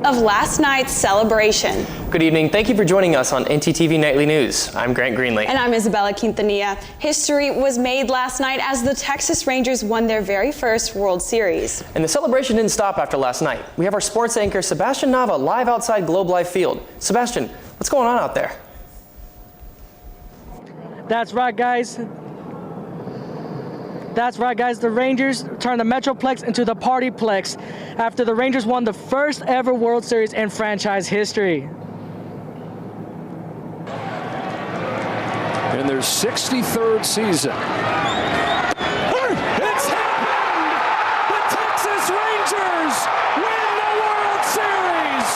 Of last night's celebration. Good evening. Thank you for joining us on ntTV Nightly News. I'm Grant Greenlee. And I'm Isabella Quintanilla. History was made last night as the Texas Rangers won their very first World Series. And the celebration didn't stop after last night. We have our sports anchor, Sebastian Nava, live outside Globe Life Field. Sebastian, what's going on out there? That's right, guys. The Rangers turned the Metroplex into the Partyplex after the Rangers won the first ever World Series in franchise history. In their 63rd season. It's happened! The Texas Rangers win the World Series!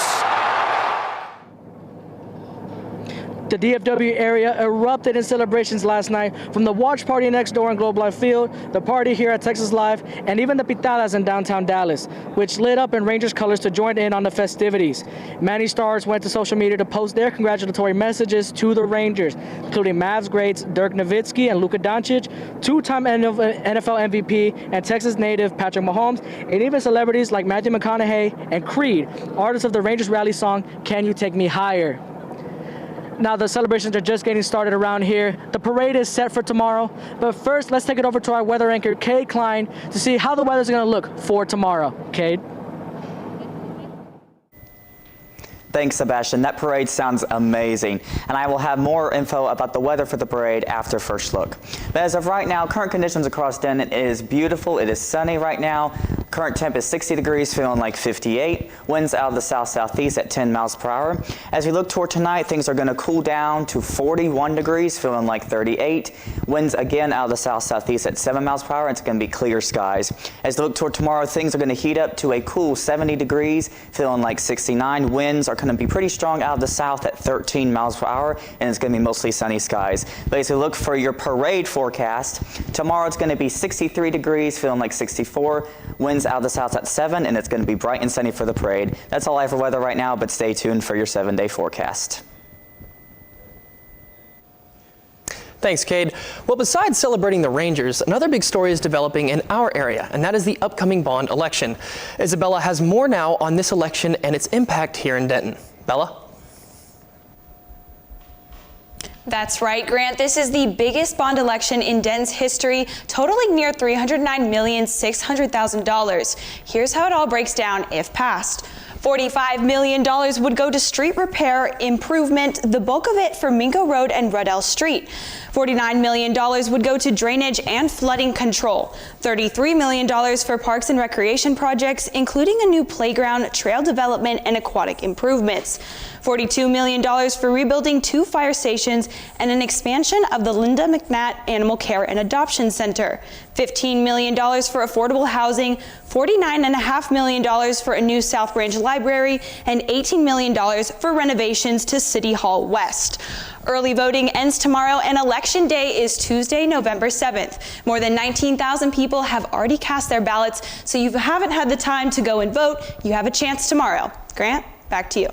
The DFW area erupted in celebrations last night, from the watch party next door in Globe Life Field, the party here at Texas Live, and even the pitadas in downtown Dallas, which lit up in Rangers colors to join in on the festivities. Many stars went to social media to post their congratulatory messages to the Rangers, including Mavs greats Dirk Nowitzki and Luka Doncic, two-time NFL MVP and Texas native Patrick Mahomes, and even celebrities like Matthew McConaughey and Creed, artists of the Rangers rally song, "Can You Take Me Higher?" Now the celebrations are just getting started around here. The parade is set for tomorrow, but first let's take it over to our weather anchor, Cade Klein, to see how the weather's gonna look for tomorrow. Cade? Thanks, Sebastian. That parade sounds amazing. And I will have more info about the weather for the parade after First Look. But as of right now, current conditions across Denton is beautiful. It is sunny right now. Current temp is 60 degrees, feeling like 58. Winds out of the south-southeast at 10 miles per hour. As we look toward tonight, things are going to cool down to 41 degrees, feeling like 38. Winds again out of the south-southeast at 7 miles per hour. It's going to be clear skies. As we look toward tomorrow, things are going to heat up to a cool 70 degrees, feeling like 69. Winds are going to be pretty strong out of the south at 13 miles per hour, and it's going to be mostly sunny skies. But as we look for your parade forecast, tomorrow it's going to be 63 degrees, feeling like 64. Winds out of the south at 7, and it's going to be bright and sunny for the parade. That's all I have for weather right now, but stay tuned for your 7-day forecast. Thanks, Cade. Well, besides celebrating the Rangers, another big story is developing in our area, and that is the upcoming bond election. Isabella has more now on this election and its impact here in Denton. Bella? That's right, Grant. This is the biggest bond election in Denton's history, totaling near $309,600,000. Here's how it all breaks down if passed. $45 million would go to street repair improvement, the bulk of it for Mingo Road and Ruddell Street. $49 million would go to drainage and flooding control. $33 million for parks and recreation projects, including a new playground, trail development, and aquatic improvements. $42 million for rebuilding 2 fire stations and an expansion of the Linda McNatt Animal Care and Adoption Center. $15 million for affordable housing, $49.5 million for a new South Branch library, and $18 million for renovations to City Hall West. Early voting ends tomorrow, and Election Day is Tuesday, November 7th. More than 19,000 people have already cast their ballots, so you haven't had the time to go and vote. You have a chance tomorrow. Grant, back to you.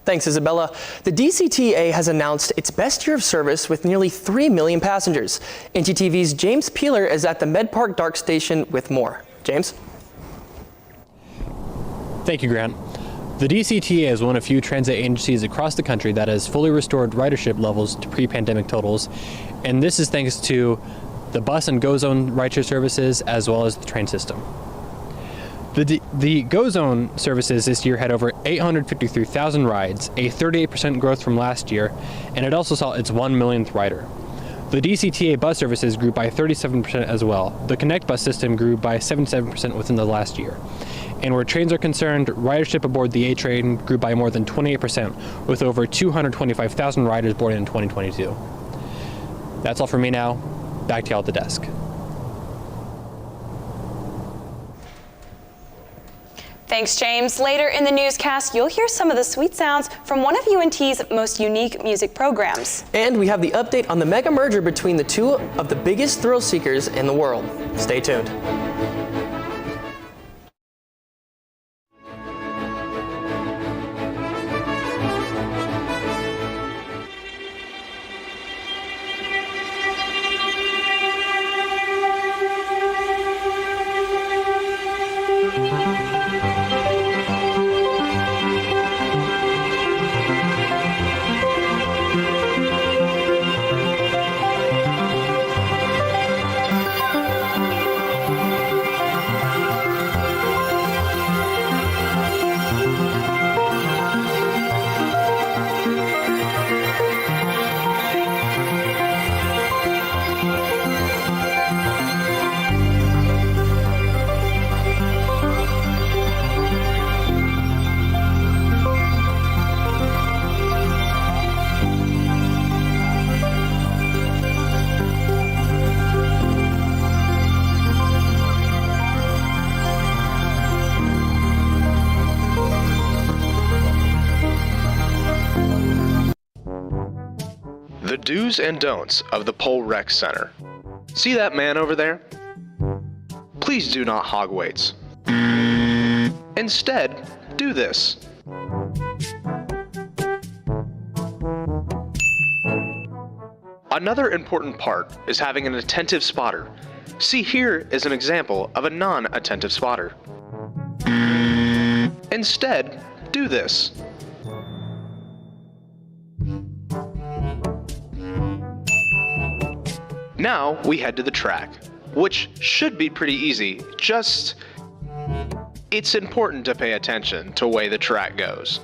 Thanks, Isabella. The DCTA has announced its best year of service with nearly 3 million passengers. ntTV's James Peeler is at the Med Park Dark Station with more. James? Thank you, Grant. The DCTA is one of few transit agencies across the country that has fully restored ridership levels to pre-pandemic totals, and this is thanks to the bus and GO Zone rideshare services as well as the train system. The GO Zone services this year had over 853,000 rides, a 38% growth from last year, and it also saw its 1 millionth rider. The DCTA bus services grew by 37% as well. The Connect bus system grew by 77% within the last year. And where trains are concerned, ridership aboard the A train grew by more than 28%, with over 225,000 riders boarding in 2022. That's all for me now. Back to y'all at the desk. Thanks, James. Later in the newscast, you'll hear some of the sweet sounds from one of UNT's most unique music programs. And we have the update on the mega merger between the two of the biggest thrill seekers in the world. Stay tuned. The do's and don'ts of the Pole Rec Center. See that man over there? Please do not hog weights. Instead, do this. Another important part is having an attentive spotter. See, here is an example of a non-attentive spotter. Instead, do this. Now we head to the track, which should be pretty easy, just it's important to pay attention to the way the track goes.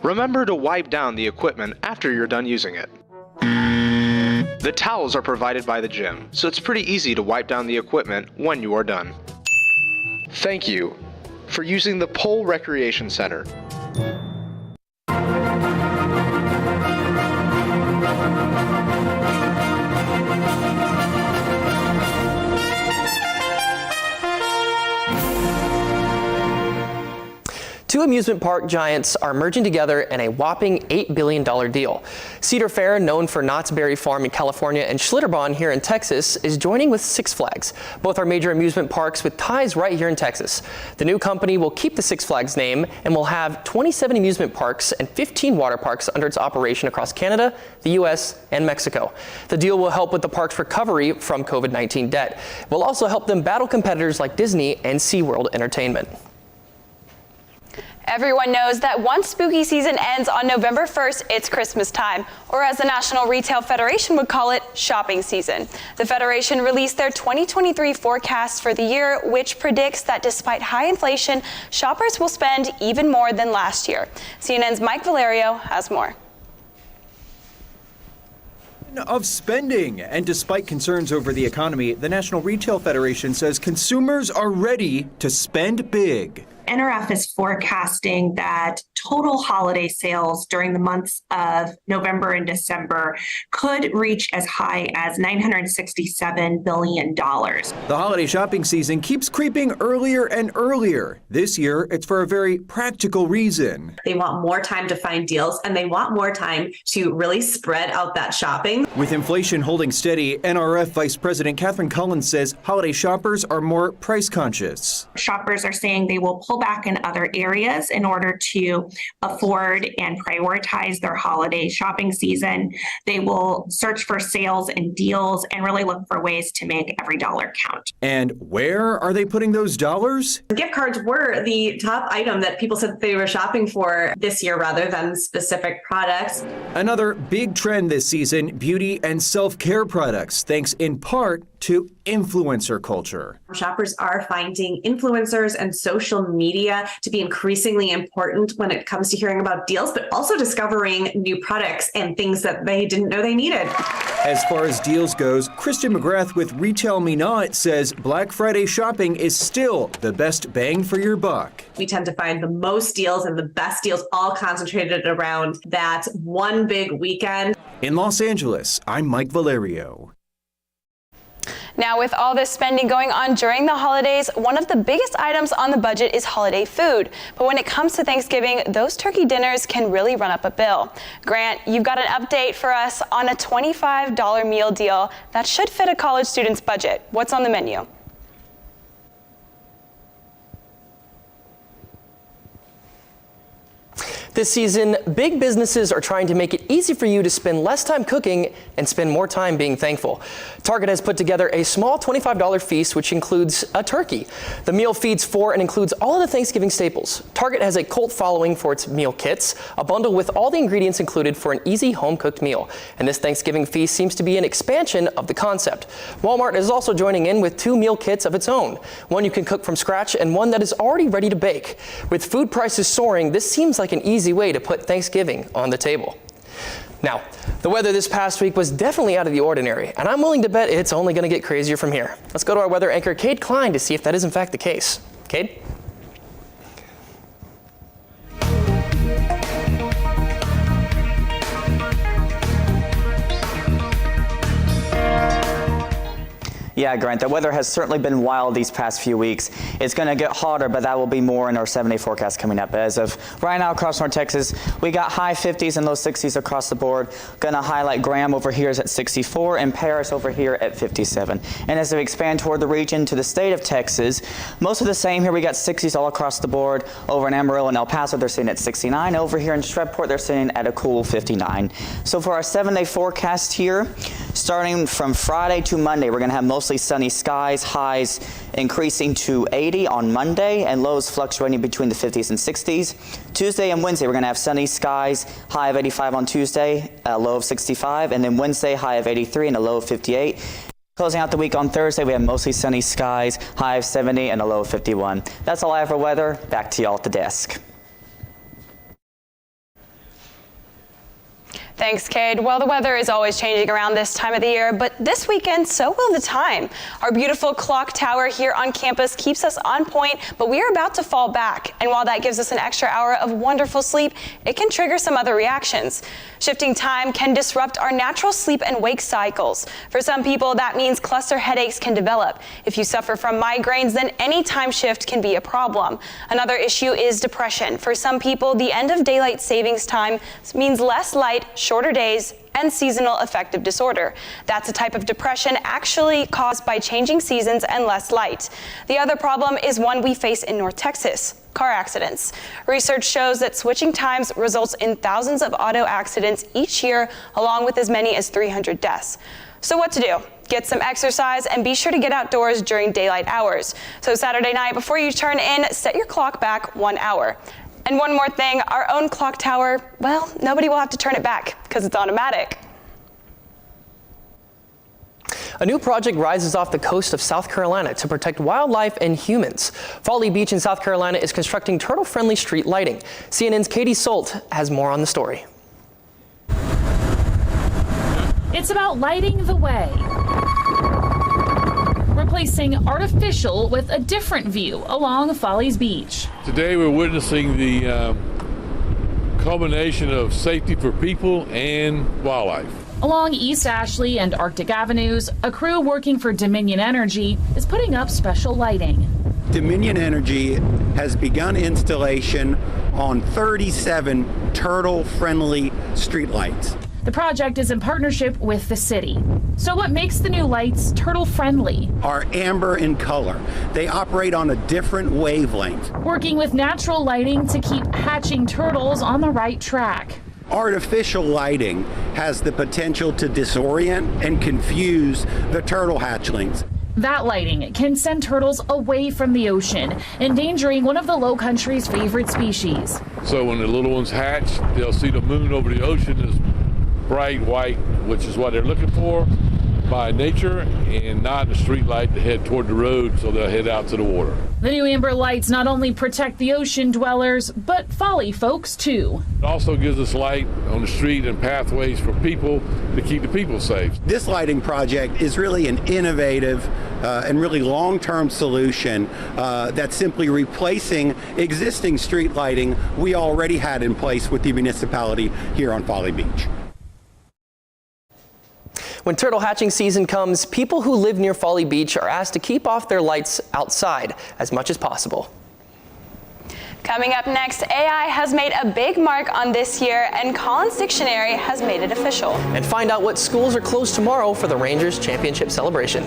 Remember to wipe down the equipment after you're done using it. The towels are provided by the gym, so it's pretty easy to wipe down the equipment when you are done. Thank you for using the Pole Recreation Center. Two amusement park giants are merging together in a whopping $8 billion deal. Cedar Fair, known for Knott's Berry Farm in California, and Schlitterbahn here in Texas, is joining with Six Flags. Both are major amusement parks with ties right here in Texas. The new company will keep the Six Flags name and will have 27 amusement parks and 15 water parks under its operation across Canada, the U.S., and Mexico. The deal will help with the park's recovery from COVID-19 debt. It will also help them battle competitors like Disney and SeaWorld Entertainment. Everyone knows that once spooky season ends on November 1st, it's Christmas time, or as the National Retail Federation would call it, shopping season. The Federation released their 2023 forecast for the year, which predicts that despite high inflation, shoppers will spend even more than last year. CNN's Mike Valerio has more. Of spending. And despite concerns over the economy, the National Retail Federation says consumers are ready to spend big. NRF is forecasting that total holiday sales during the months of November and December could reach as high as $967 billion. The holiday shopping season keeps creeping earlier and earlier. This year, it's for a very practical reason. They want more time to find deals, and they want more time to really spread out that shopping. With inflation holding steady, NRF Vice President Catherine Collins says holiday shoppers are more price conscious. Shoppers are saying they will pull back in other areas in order to afford and prioritize their holiday shopping season. They will search for sales and deals and really look for ways to make every dollar count. And where are they putting those dollars? Gift cards were the top item that people said they were shopping for this year rather than specific products. Another big trend this season, beauty and self-care products, thanks in part to influencer culture. Shoppers are finding influencers and social media to be increasingly important when it comes to hearing about deals, but also discovering new products and things that they didn't know they needed. As far as deals goes, Kristen McGrath with Retail Me Not says Black Friday shopping is still the best bang for your buck. We tend to find the most deals and the best deals all concentrated around that one big weekend. In Los Angeles, I'm Mike Valerio. Now, with all this spending going on during the holidays, one of the biggest items on the budget is holiday food. But when it comes to Thanksgiving, those turkey dinners can really run up a bill. Grant, you've got an update for us on a $25 meal deal that should fit a college student's budget. What's on the menu? This season, big businesses are trying to make it easy for you to spend less time cooking and spend more time being thankful. Target has put together a small $25 feast, which includes a turkey. The meal feeds 4 and includes all of the Thanksgiving staples. Target has a cult following for its meal kits, a bundle with all the ingredients included for an easy home-cooked meal. And this Thanksgiving feast seems to be an expansion of the concept. Walmart is also joining in with 2 meal kits of its own. One you can cook from scratch and one that is already ready to bake. With food prices soaring, this seems like an easy way to put Thanksgiving on the table. Now, the weather this past week was definitely out of the ordinary, and I'm willing to bet it's only going to get crazier from here. Let's go to our weather anchor, Cade Klein, to see if that is in fact the case. Cade? Yeah, Grant, the weather has certainly been wild these past few weeks. It's going to get hotter, but that will be more in our 7-day forecast coming up. As of right now across North Texas, we got high 50s and low 60s across the board. Going to highlight Graham over here is at 64 and Paris over here at 57. And as we expand toward the region to the state of Texas, most of the same here. We got 60s all across the board. Over in Amarillo and El Paso, they're sitting at 69. Over here in Shreveport, they're sitting at a cool 59. So for our 7-day forecast here, starting from Friday to Monday, we're going to have mostly sunny skies, highs increasing to 80 on Monday and lows fluctuating between the 50s and 60s. Tuesday and Wednesday, we're going to have sunny skies, high of 85 on Tuesday, a low of 65, and then Wednesday, high of 83 and a low of 58. Closing out the week on Thursday, we have mostly sunny skies, high of 70 and a low of 51. That's all I have for weather. Back to y'all at the desk. Thanks, Cade. Well, the weather is always changing around this time of the year, but this weekend, so will the time. Our beautiful clock tower here on campus keeps us on point, but we are about to fall back. And while that gives us an extra hour of wonderful sleep, it can trigger some other reactions. Shifting time can disrupt our natural sleep and wake cycles. For some people, that means cluster headaches can develop. If you suffer from migraines, then any time shift can be a problem. Another issue is depression. For some people, the end of daylight savings time means less light, shorter days, and seasonal affective disorder. That's a type of depression actually caused by changing seasons and less light. The other problem is one we face in North Texas: car accidents. Research shows that switching times results in thousands of auto accidents each year, along with as many as 300 deaths. So what to do? Get some exercise and be sure to get outdoors during daylight hours. So Saturday night, before you turn in, set your clock back 1 hour. And one more thing, our own clock tower, well, nobody will have to turn it back because it's automatic. A new project rises off the coast of South Carolina to protect wildlife and humans. Folly Beach in South Carolina is constructing turtle-friendly street lighting. CNN's Katie Solt has more on the story. It's about lighting the way, replacing artificial with a different view along Folly's Beach. Today we're witnessing the culmination of safety for people and wildlife. Along East Ashley and Arctic Avenues, a crew working for Dominion Energy is putting up special lighting. Dominion Energy has begun installation on 37 turtle-friendly streetlights. The project is in partnership with the city. So what makes the new lights turtle-friendly? Are amber in color. They operate on a different wavelength. Working with natural lighting to keep hatching turtles on the right track. Artificial lighting has the potential to disorient and confuse the turtle hatchlings. That lighting can send turtles away from the ocean, endangering one of the Low Country's favorite species. So when the little ones hatch, they'll see the moon over the ocean as bright white, which is what they're looking for by nature, and not a street light to head toward the road, so they'll head out to the water. The new amber lights not only protect the ocean dwellers, but Folly folks too. It also gives us light on the street and pathways for people to keep the people safe. This lighting project is really an innovative and really long-term solution that's simply replacing existing street lighting we already had in place with the municipality here on Folly Beach. When turtle hatching season comes, people who live near Folly Beach are asked to keep off their lights outside as much as possible. Coming up next, AI has made a big mark on this year, and Collins Dictionary has made it official. And find out what schools are closed tomorrow for the Rangers championship celebration.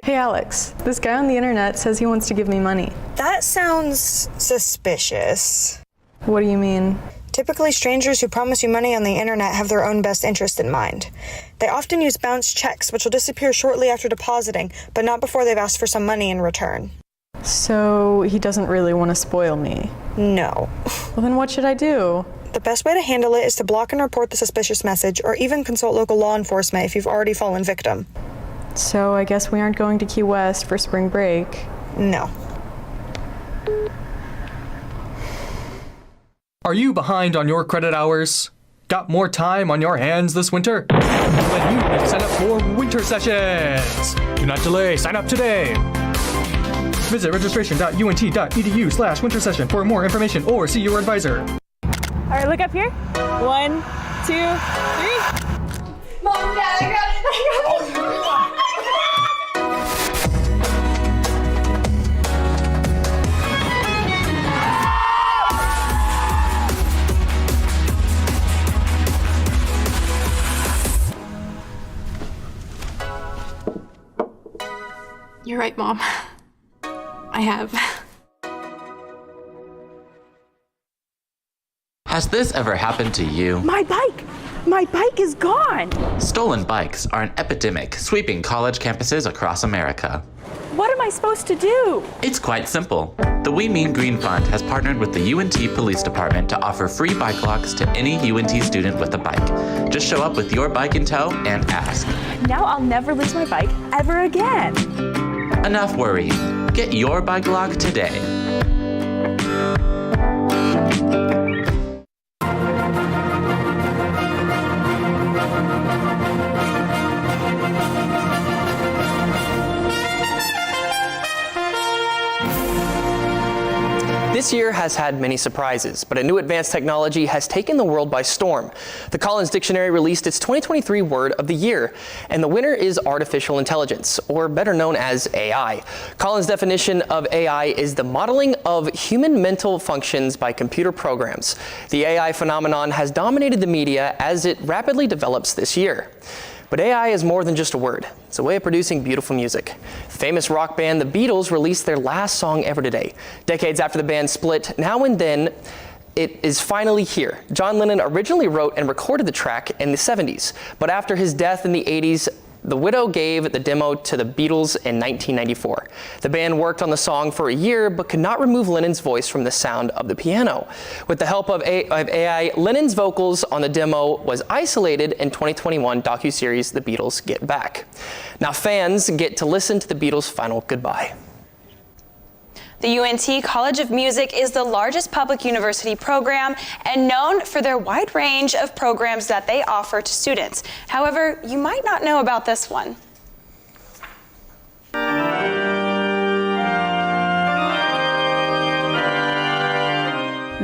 Hey Alex, this guy on the internet says he wants to give me money. That sounds suspicious. What do you mean? Typically, strangers who promise you money on the internet have their own best interest in mind. They often use bounced checks, which will disappear shortly after depositing, but not before they've asked for some money in return. So he doesn't really want to spoil me? No. Well, then what should I do? The best way to handle it is to block and report the suspicious message, or even consult local law enforcement if you've already fallen victim. So I guess we aren't going to Key West for spring break. No. Are you behind on your credit hours? Got more time on your hands this winter? Then you need to sign up for winter sessions. Do not delay, sign up today. Visit registration.unt.edu/winter session for more information or see your advisor. All right, look up here. 1, 2, 3. Mom, Dad, I got it. You're right, Mom. I have. Has this ever happened to you? My bike! My bike is gone! Stolen bikes are an epidemic sweeping college campuses across America. What am I supposed to do? It's quite simple. The We Mean Green Fund has partnered with the UNT Police Department to offer free bike locks to any UNT student with a bike. Just show up with your bike in tow and ask. Now I'll never lose my bike ever again. Enough worrying. Get your bike lock today. This year has had many surprises, but a new advanced technology has taken the world by storm. The Collins Dictionary released its 2023 Word of the Year, and the winner is artificial intelligence, or better known as AI. Collins' definition of AI is the modeling of human mental functions by computer programs. The AI phenomenon has dominated the media as it rapidly develops this year. But AI is more than just a word. It's a way of producing beautiful music. Famous rock band The Beatles released their last song ever today. Decades after the band split, Now and Then, it is finally here. John Lennon originally wrote and recorded the track in the 70s, but after his death in the 80s, the widow gave the demo to the Beatles in 1994. The band worked on the song for a year, but could not remove Lennon's voice from the sound of the piano. With the help of AI, Lennon's vocals on the demo was isolated in 2021 docuseries The Beatles Get Back. Now fans get to listen to the Beatles' final goodbye. The UNT College of Music is the largest public university program and known for their wide range of programs that they offer to students. However, you might not know about this one.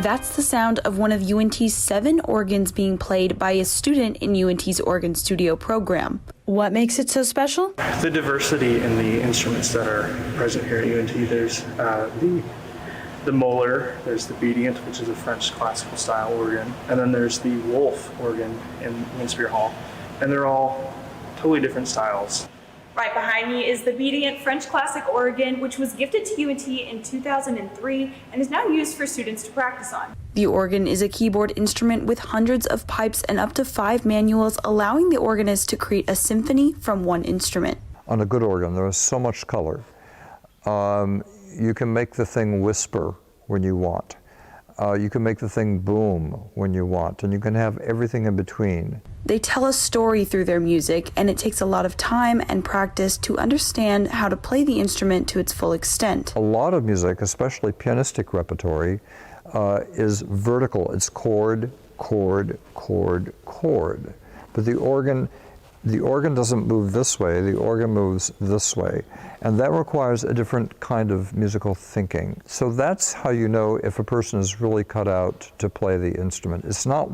That's the sound of one of UNT's 7 organs being played by a student in UNT's organ studio program. What makes it so special? The diversity in the instruments that are present here at UNT. There's the Moeller, there's the Bedient, which is a French classical style organ, and then there's the Wolf organ in Winspear Hall, and they're all totally different styles. Right behind me is the Bedient French classic organ, which was gifted to UNT in 2003 and is now used for students to practice on. The organ is a keyboard instrument with hundreds of pipes and up to 5 manuals, allowing the organist to create a symphony from one instrument. On a good organ, there is so much color. You can make the thing whisper when you want. You can make the thing boom when you want, and you can have everything in between. They tell a story through their music, and it takes a lot of time and practice to understand how to play the instrument to its full extent. A lot of music, especially pianistic repertory, is vertical. It's chord, chord, chord, chord. But the organ The organ doesn't move this way, the organ moves this way. And that requires a different kind of musical thinking. So that's how you know if a person is really cut out to play the instrument. It's not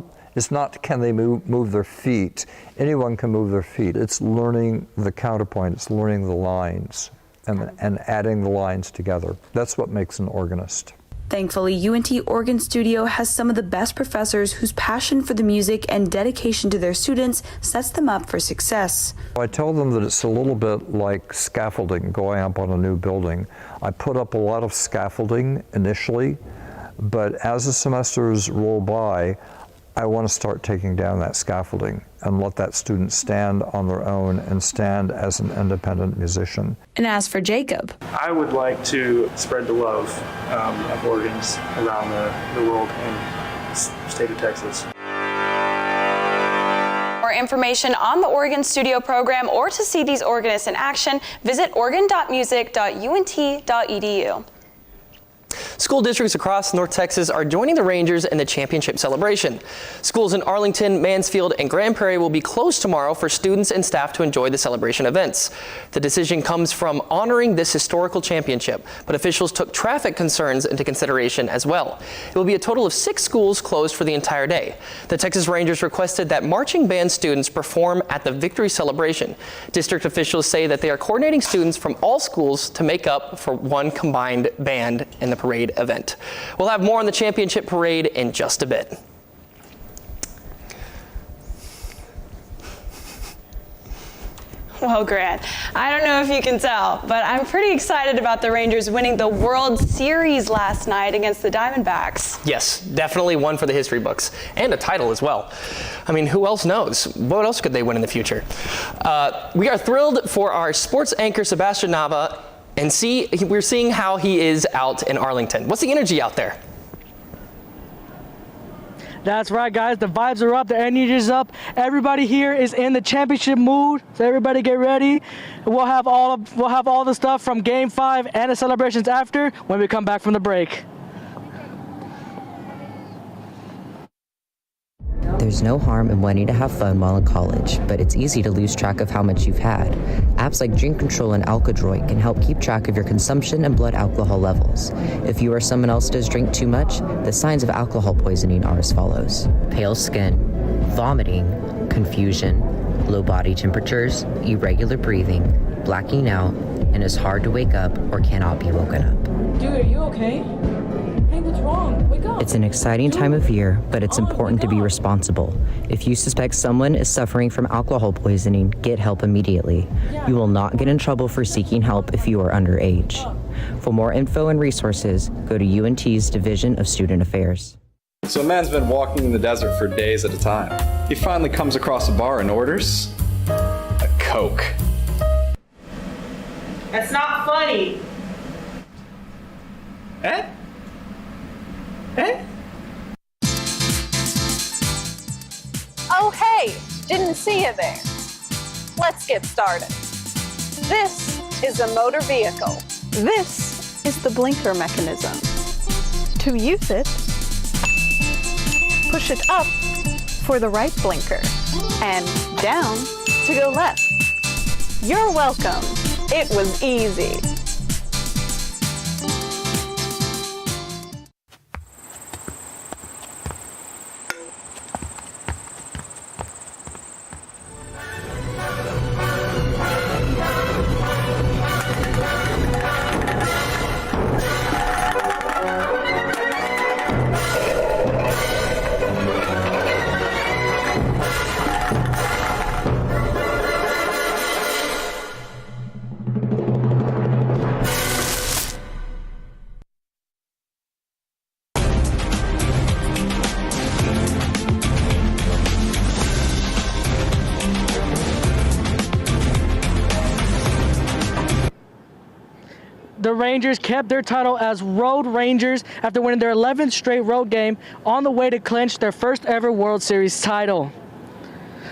can they move their feet. Anyone can move their feet. It's learning the counterpoint, it's learning the lines and adding the lines together. That's what makes an organist. Thankfully, UNT Organ Studio has some of the best professors whose passion for the music and dedication to their students sets them up for success. I tell them that it's a little bit like scaffolding going up on a new building. I put up a lot of scaffolding initially, but as the semesters roll by, I want to start taking down that scaffolding and let that student stand on their own and stand as an independent musician. And as for Jacob, I would like to spread the love of organs around the world and the state of Texas. For information on the Organ Studio program or to see these organists in action, visit organ.music.unt.edu. School districts across North Texas are joining the Rangers in the championship celebration. Schools in Arlington, Mansfield, and Grand Prairie will be closed tomorrow for students and staff to enjoy the celebration events. The decision comes from honoring this historical championship, but officials took traffic concerns into consideration as well. It will be a total of 6 schools closed for the entire day. The Texas Rangers requested that marching band students perform at the victory celebration. District officials say that they are coordinating students from all schools to make up for one combined band in the parade event. We'll have more on the championship parade in just a bit. Well, Grant, I don't know if you can tell, but I'm pretty excited about the Rangers winning the World Series last night against the Diamondbacks. Yes, definitely one for the history books, and a title as well. I mean, who else knows? What else could they win in the future? We are thrilled for our sports anchor, Sebastian Nava, and we're seeing how he is out in Arlington. What's the energy out there? That's right, guys. The vibes are up. The energy is up. Everybody here is in the championship mood. So everybody get ready. We'll have all the stuff from Game 5 and the celebrations after when we come back from the break. There's no harm in wanting to have fun while in college, but it's easy to lose track of how much you've had. Apps like Drink Control and Alkadroit can help keep track of your consumption and blood alcohol levels. If you or someone else does drink too much, the signs of alcohol poisoning are as follows: pale skin, vomiting, confusion, low body temperatures, irregular breathing, blacking out, and it's hard to wake up or cannot be woken up. Dude, are you okay? Hey, what's wrong? Wake up. It's an exciting time of year, but it's important to be responsible. If you suspect someone is suffering from alcohol poisoning, get help immediately. You will not get in trouble for seeking help if you are underage. For more info and resources, go to UNT's Division of Student Affairs. So a man's been walking in the desert for days at a time. He finally comes across a bar and orders a Coke. That's not funny. Eh? Eh? Oh, hey, didn't see you there. Let's get started. This is a motor vehicle. This is the blinker mechanism. To use it, push it up for the right blinker and down to go left. You're welcome. It was easy. The Rangers kept their title as Road Rangers after winning their 11th straight road game on the way to clinch their first ever World Series title.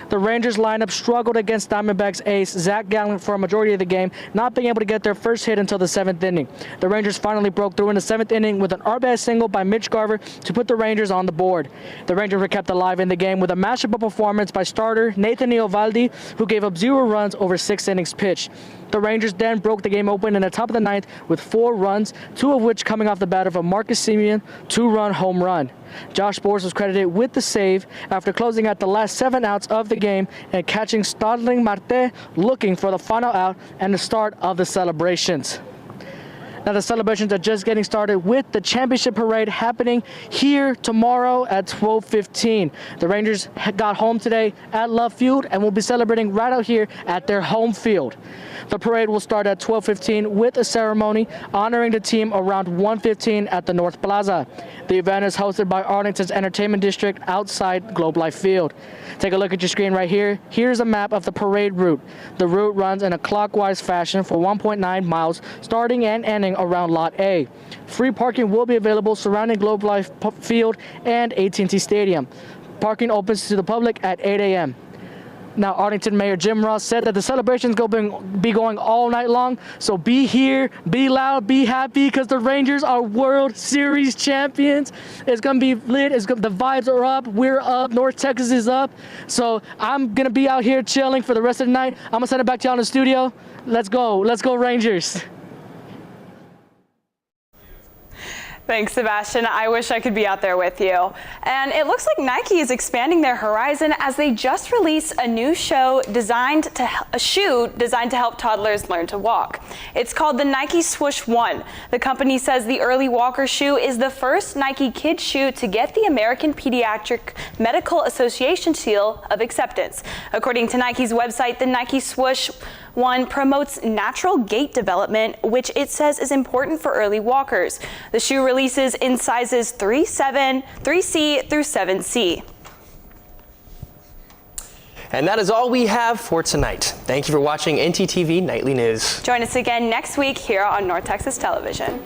The Rangers lineup struggled against Diamondbacks ace Zach Gallen for a majority of the game, not being able to get their first hit until the 7th inning. The Rangers finally broke through in the 7th inning with an RBI single by Mitch Garver to put the Rangers on the board. The Rangers were kept alive in the game with a mashable performance by starter Nathan Eovaldi, who gave up 0 runs over 6 innings pitched. The Rangers then broke the game open in the top of the 9th with 4 runs, 2 of which coming off the bat of a Marcus Semien 2-run home run. Josh Boers was credited with the save after closing out the last 7 outs of the game and catching Starling Marte looking for the final out and the start of the celebrations. Now the celebrations are just getting started with the championship parade happening here tomorrow at 12:15. The Rangers got home today at Love Field and will be celebrating right out here at their home field. The parade will start at 12:15 with a ceremony honoring the team around 1:15 at the North Plaza. The event is hosted by Arlington's Entertainment District outside Globe Life Field. Take a look at your screen right here. Here's a map of the parade route. The route runs in a clockwise fashion for 1.9 miles, starting and ending around Lot A. Free parking will be available surrounding Globe Life Field and AT&T Stadium. Parking opens to the public at 8 a.m. Now, Arlington Mayor Jim Ross said that the celebrations will be going all night long, so be here, be loud, be happy, because the Rangers are World Series champions. It's going to be lit. The vibes are up. We're up. North Texas is up. So I'm going to be out here chilling for the rest of the night. I'm going to send it back to y'all in the studio. Let's go. Let's go, Rangers. Thanks, Sebastian. I wish I could be out there with you. And it looks like Nike is expanding their horizon as they just released a new shoe designed to help toddlers learn to walk. It's called the Nike Swoosh 1. The company says the Early Walker shoe is the first Nike kid shoe to get the American Pediatric Medical Association seal of acceptance. According to Nike's website, the Nike Swoosh 1 promotes natural gait development, which it says is important for early walkers. The shoe releases in sizes 3C through 7C. And that is all we have for tonight. Thank you for watching ntTV Nightly News. Join us again next week here on North Texas Television.